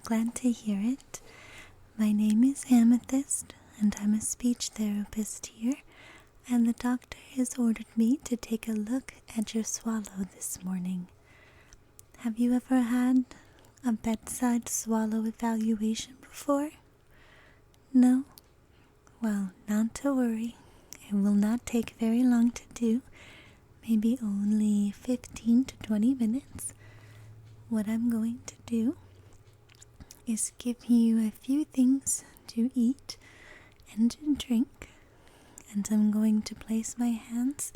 glad to hear it. My name is Amethyst, and I'm a speech therapist here, and the doctor has ordered me to take a look at your swallow this morning. Have you ever had a bedside swallow evaluation before? No? Well, not to worry. It will not take very long to do, maybe only 15 to 20 minutes. What I'm going to do is give you a few things to eat and to drink, and I'm going to place my hands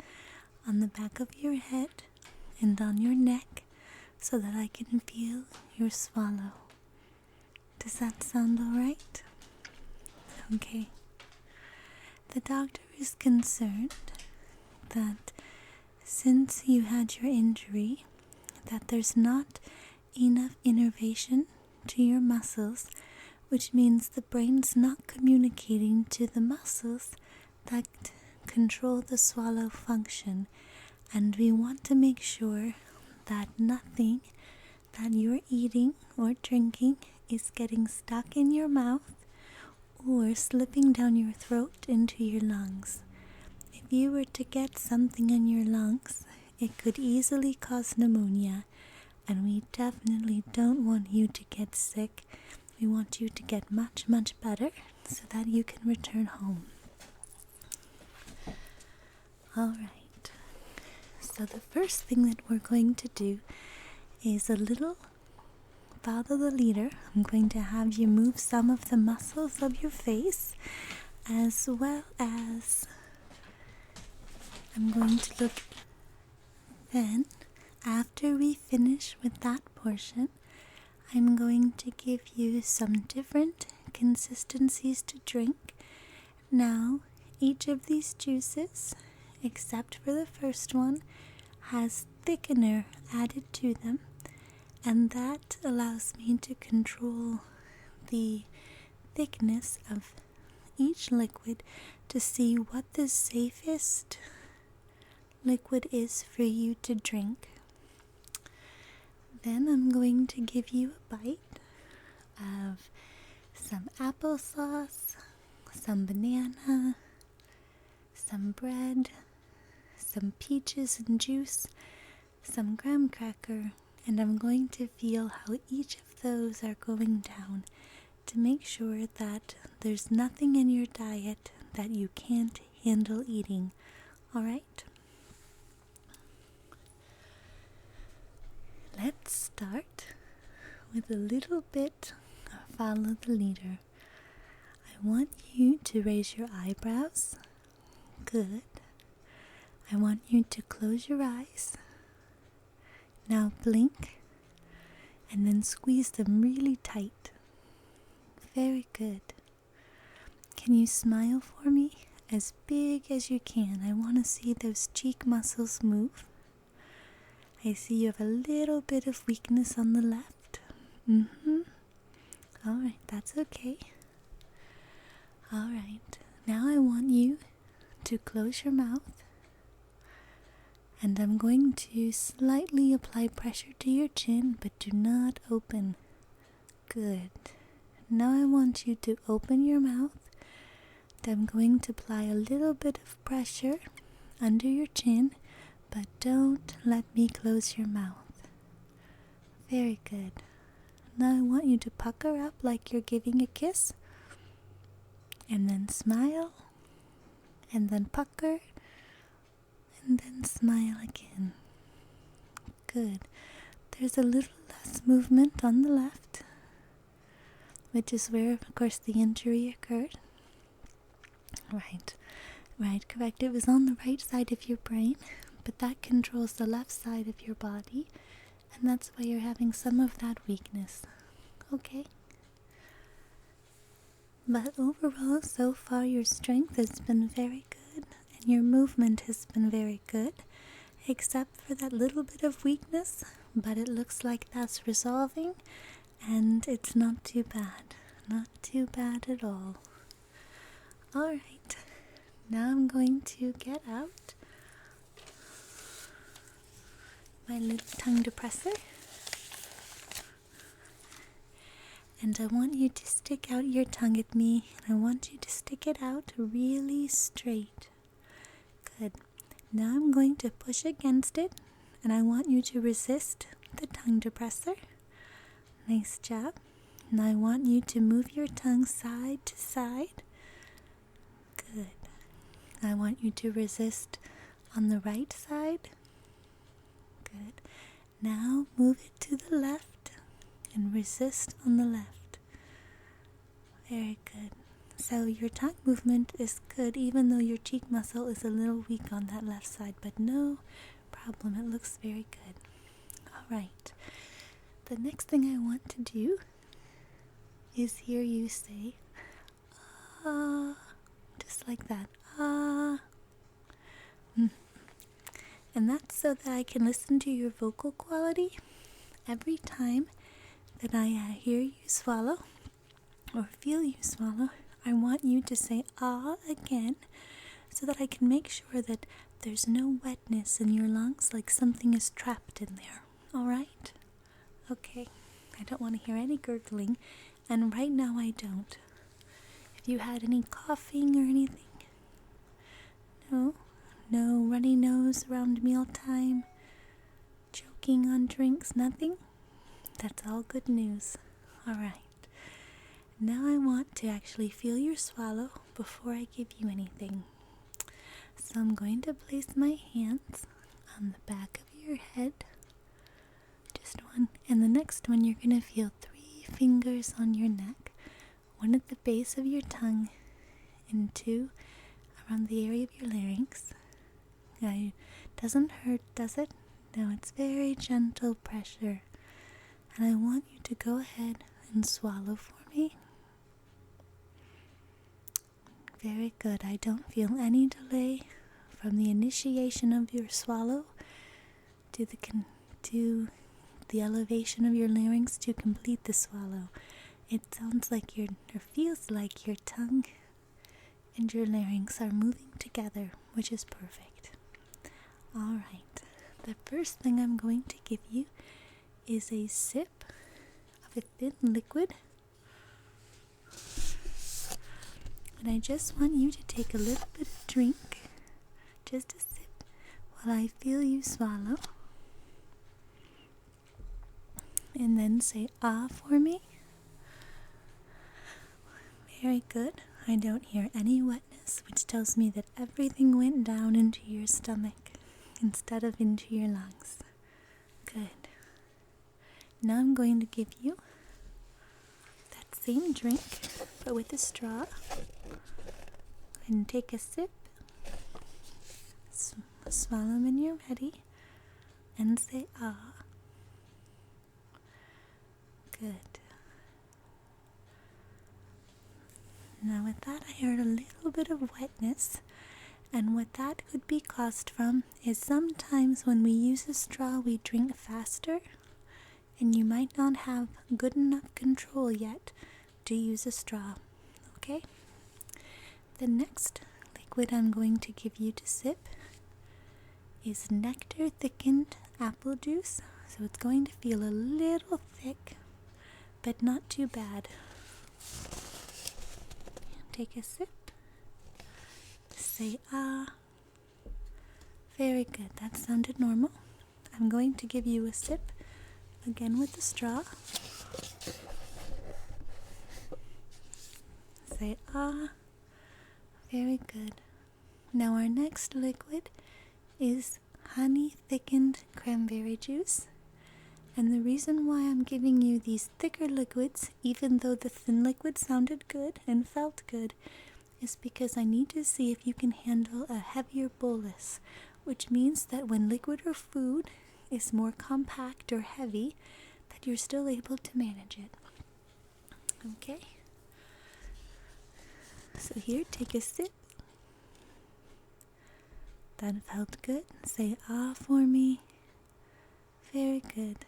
on the back of your head and on your neck so that I can feel your swallow. Does that sound alright? Okay. The doctor is concerned that since you had your injury, that there's not enough innervation to your muscles, which means the brain's not communicating to the muscles that control the swallow function, and we want to make sure that nothing that you're eating or drinking is getting stuck in your mouth or slipping down your throat into your lungs. If you were to get something in your lungs, it could easily cause pneumonia, and we definitely don't want you to get sick. We want you to get much, much better so that you can return home. Alright, so the first thing that we're going to do is a little follow the leader. I'm going to have you move some of the muscles of your face, as well as I'm going to look. Then, after we finish with that portion, I'm going to give you some different consistencies to drink. Now, each of these juices, except for the first one, has thickener added to them, and that allows me to control the thickness of each liquid to see what the safest liquid is for you to drink. Then I'm going to give you a bite of some applesauce, some banana, some bread, some peaches and juice, some graham cracker, and I'm going to feel how each of those are going down to make sure that there's nothing in your diet that you can't handle eating. Alright? Let's start with a little bit of follow the leader. I want you to raise your eyebrows. Good. I want you to close your eyes. Now blink and then squeeze them really tight. Very good. Can you smile for me? As big as you can. I want to see those cheek muscles move. I see you have a little bit of weakness on the left. Alright, that's okay. Alright, now I want you to close your mouth, and I'm going to slightly apply pressure to your chin, but do not open. Good. Now I want you to open your mouth. I'm going to apply a little bit of pressure under your chin, but don't let me close your mouth. Very good. Now I want you to pucker up like you're giving a kiss, and then smile, and then pucker, and then smile again. Good. There's a little less movement on the left, which is where, of course, the injury occurred. Right, correct. It was on the right side of your brain, but that controls the left side of your body, and that's why you're having some of that weakness. Okay? But overall, so far, your strength has been very good, and your movement has been very good, except for that little bit of weakness, but it looks like that's resolving, and it's not too bad. Not too bad at all. Alright, now I'm going to get out my little tongue depressor, And I want you to stick out your tongue at me. And I want you to stick it out really straight. Good. Now I'm going to push against it. And I want you to resist the tongue depressor. Nice job. Now I want you to move your tongue side to side. Good. I want you to resist on the right side. Good. Now move it to the left and resist on the left. Very good. So your tongue movement is good even though your cheek muscle is a little weak on that left side, but no problem. It looks very good. Alright. The next thing I want to do is hear you say, ah, just like that. Ah. And that's so that I can listen to your vocal quality every time that I hear you swallow or feel you swallow. I want you to say ah again so that I can make sure that there's no wetness in your lungs, like something is trapped in there. Alright? Okay. I don't want to hear any gurgling, and right now I don't. If you had any coughing or anything? No? No runny nose around mealtime? Choking on drinks? Nothing? That's all good news. Alright. Now I want to actually feel your swallow before I give you anything. So I'm going to place my hands on the back of your head. Just one. And the next one you're going to feel 3 fingers on your neck. One at the base of your tongue and 2 around the area of your larynx. Now, doesn't hurt, does it? No, it's very gentle pressure. And I want you to go ahead and swallow for me. Very good. I don't feel any delay from the initiation of your swallow to the elevation of your larynx to complete the swallow. It sounds like or feels like your tongue and your larynx are moving together, which is perfect. Alright, the first thing I'm going to give you is a sip of a thin liquid. And I just want you to take a little bit of drink, just a sip, while I feel you swallow. And then say ah for me. Very good. I don't hear any wetness, which tells me that everything went down into your stomach instead of into your lungs. Good. Now I'm going to give you that same drink, but with a straw. And take a sip. Swallow when you're ready. And say ah. Good. Now with that I heard a little bit of wetness, and what that could be caused from is sometimes when we use a straw we drink faster, and you might not have good enough control yet to use a straw. Okay? The next liquid I'm going to give you to sip is nectar thickened apple juice, so it's going to feel a little thick, but not too bad. Take a sip. Say ah. Very good. That sounded normal. I'm going to give you a sip again with the straw. Say ah. Very good. Now our next liquid is honey thickened cranberry juice. And the reason why I'm giving you these thicker liquids, even though the thin liquid sounded good and felt good, is because I need to see if you can handle a heavier bolus, which means that when liquid or food is more compact or heavy, that you're still able to manage it. Okay? So here, take a sip. That felt good. Say ah for me. Very good.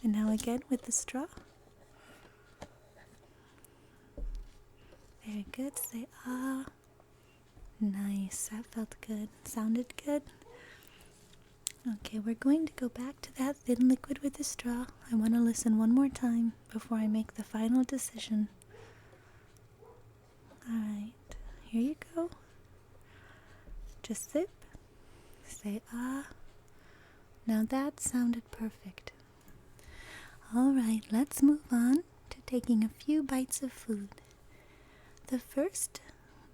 And now again with the straw. Very good. Say ah. Nice. That felt good. Sounded good. Okay, we're going to go back to that thin liquid with the straw. I want to listen one more time before I make the final decision. Alright, here you go. Just sip. Say ah. Now that sounded perfect. Alright, let's move on to taking a few bites of food. The first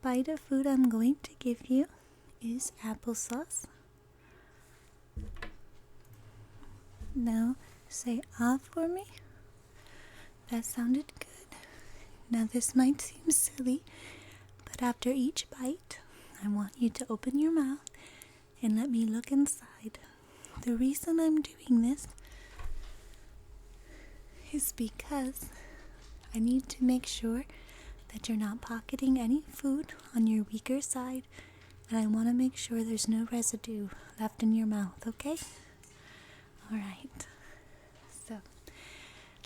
bite of food I'm going to give you is applesauce. Now say ah for me. That sounded good. Now this might seem silly, but after each bite, I want you to open your mouth and let me look inside. The reason I'm doing this is because I need to make sure that you're not pocketing any food on your weaker side, and I want to make sure there's no residue left in your mouth, okay? Alright, so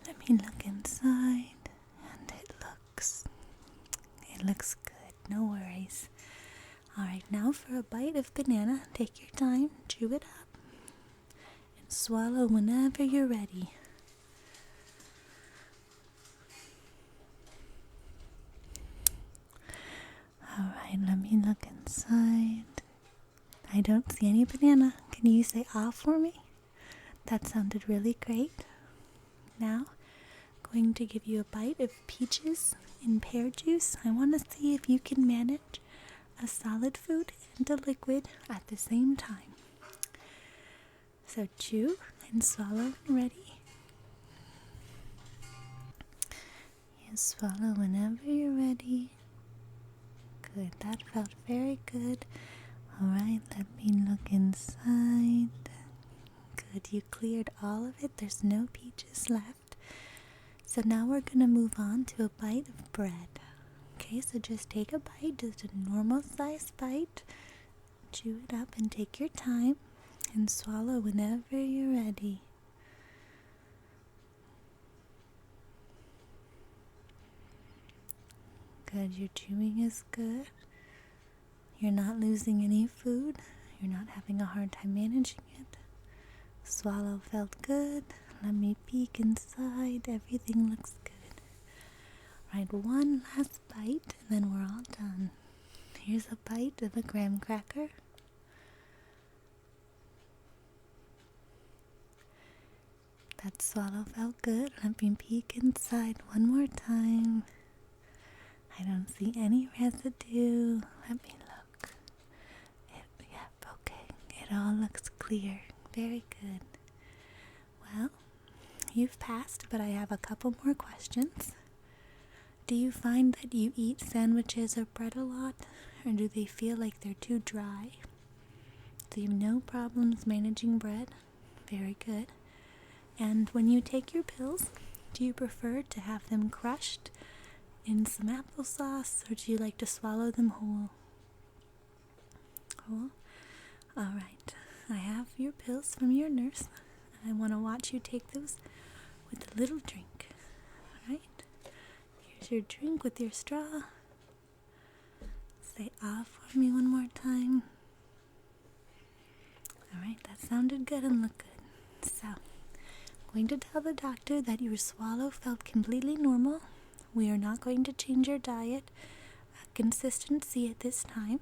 let me look inside, and it looks good, no worries. Alright, now for a bite of banana, take your time, chew it up, and swallow whenever you're ready. Alright, let me look inside. I don't see any banana. Can you say ah for me? That sounded really great. Now, going to give you a bite of peaches and pear juice. I want to see if you can manage a solid food and a liquid at the same time. So chew and swallow when ready. You swallow whenever you're ready. Good, that felt very good. Alright, let me look inside. Good, you cleared all of it. There's no peaches left. So now we're going to move on to a bite of bread. Okay, so just take a bite, just a normal sized bite. Chew it up and take your time and swallow whenever you're ready. Good, your chewing is good. You're not losing any food. You're not having a hard time managing it. Swallow felt good. Let me peek inside. Everything looks good. Right, one last bite and then we're all done. Here's a bite of a graham cracker. That swallow felt good. Let me peek inside one more time. I don't see any residue. Let me look. Yep, okay. It all looks clear. Very good. Well, you've passed, but I have a couple more questions. Do you find that you eat sandwiches or bread a lot, or do they feel like they're too dry? Do you have no problems managing bread? Very good. And when you take your pills, do you prefer to have them crushed in some applesauce, or do you like to swallow them whole? Whole? Alright, I have your pills from your nurse. I want to watch you take those with a little drink. Alright, here's your drink with your straw. Say ah for me one more time. Alright, that sounded good and looked good. So, I'm going to tell the doctor that your swallow felt completely normal. We are not going to change your diet consistency at this time.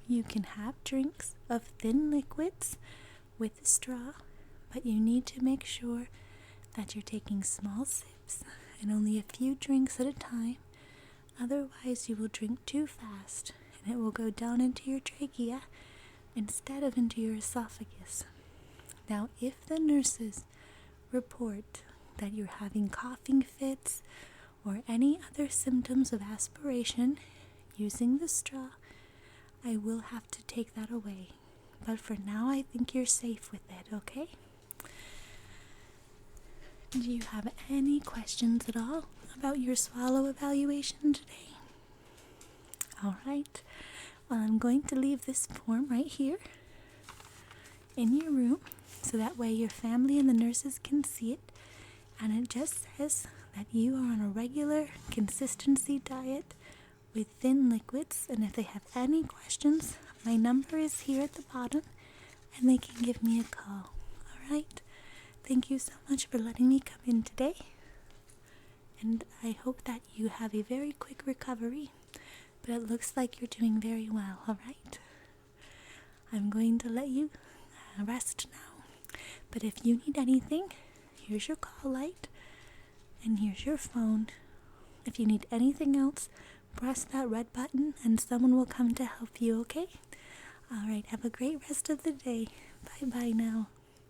You can have drinks of thin liquids with a straw, but you need to make sure that you're taking small sips and only a few drinks at a time. Otherwise, you will drink too fast and it will go down into your trachea instead of into your esophagus. Now, if the nurses report that you're having coughing fits or any other symptoms of aspiration using the straw, I will have to take that away. But for now, I think you're safe with it, okay? Do you have any questions at all about your swallow evaluation today? Alright, well, I'm going to leave this form right here in your room so that way your family and the nurses can see it. And it just says that you are on a regular consistency diet with thin liquids. And if they have any questions, my number is here at the bottom and they can give me a call. Alright? Thank you so much for letting me come in today. And I hope that you have a very quick recovery. But it looks like you're doing very well, alright? I'm going to let you rest now. But if you need anything, here's your call light. And here's your phone. If you need anything else, press that red button and someone will come to help you, okay? Alright, have a great rest of the day. Bye-bye now.